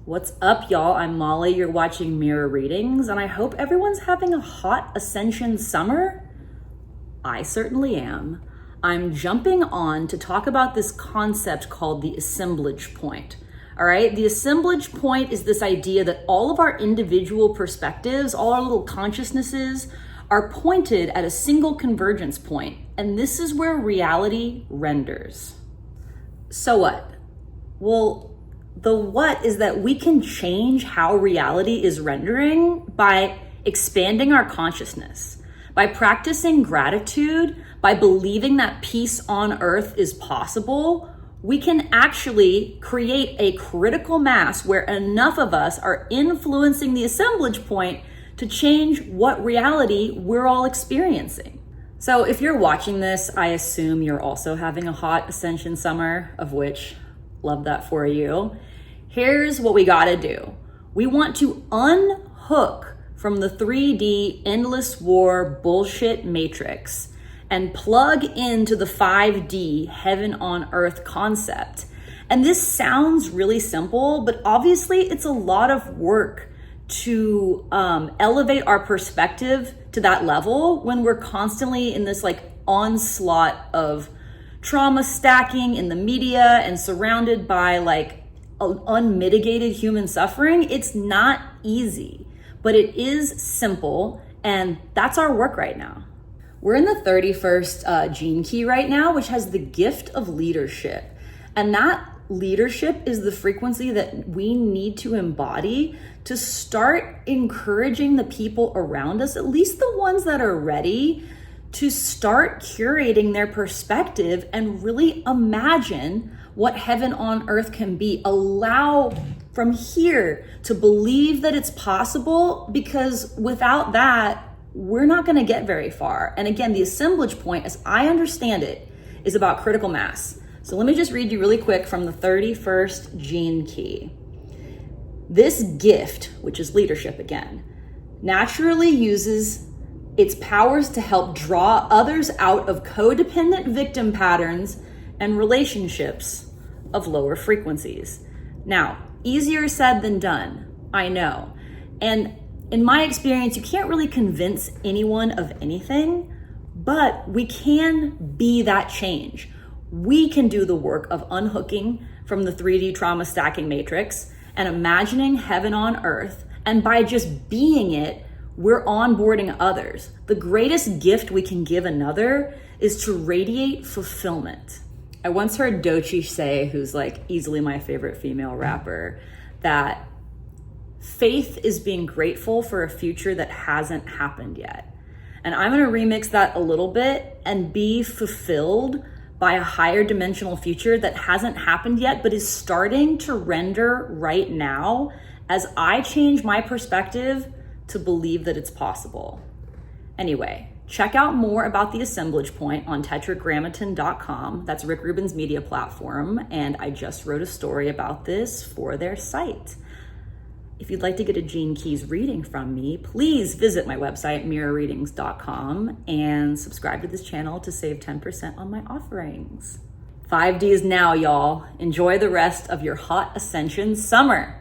What's up, y'all? I'm Molly. You're watching Mirror Readings, and I hope everyone's having a hot ascension summer. I certainly am. I'm jumping on to talk about this concept called the assemblage point. All right, the assemblage point is this idea that all of our individual perspectives, all our little consciousnesses, are pointed at a single convergence point, and this is where reality renders. So what? Well, the what is that we can change how reality is rendering by expanding our consciousness, by practicing gratitude, by believing that peace on earth is possible. We can actually create a critical mass where enough of us are influencing the assemblage point to change what reality we're all experiencing. So if you're watching this, I assume you're also having a hot ascension summer, of which, love that for you. Here's what we gotta do. We want to unhook from the 3D endless war bullshit matrix and plug into the 5D heaven on earth concept. And this sounds really simple, but obviously it's a lot of work to elevate our perspective to that level when we're constantly in this like onslaught of trauma stacking in the media and surrounded by like unmitigated human suffering. It's not easy, but it is simple, and that's our work right now. We're in the 31st gene key right now, which has the gift of leadership. And that leadership is the frequency that we need to embody to start encouraging the people around us, at least the ones that are ready, to start curating their perspective and really imagine what heaven on earth can be. Allow from here to believe that it's possible, because without that, we're not going to get very far. And again, the assemblage point, as I understand it, is about critical mass. So let me just read you really quick from the 31st gene key. This gift, which is leadership again, naturally uses its powers to help draw others out of codependent victim patterns and relationships of lower frequencies. Now, easier said than done, I know. And in my experience, you can't really convince anyone of anything, but we can be that change. We can do the work of unhooking from the 3D trauma stacking matrix and imagining heaven on earth. And by just being it, we're onboarding others. The greatest gift we can give another is to radiate fulfillment. I once heard Doechii say, who's like easily my favorite female rapper, that faith is being grateful for a future that hasn't happened yet. And I'm gonna remix that a little bit and be fulfilled by a higher dimensional future that hasn't happened yet, but is starting to render right now as I change my perspective to believe that it's possible. Anyway, check out more about the assemblage point on tetragrammaton.com. That's Rick Rubin's media platform, and I just wrote a story about this for their site. If you'd like to get a Gene Keys reading from me, please visit my website, mirrorreadings.com, and subscribe to this channel to save 10% on my offerings. 5D is now, y'all. Enjoy the rest of your hot ascension summer.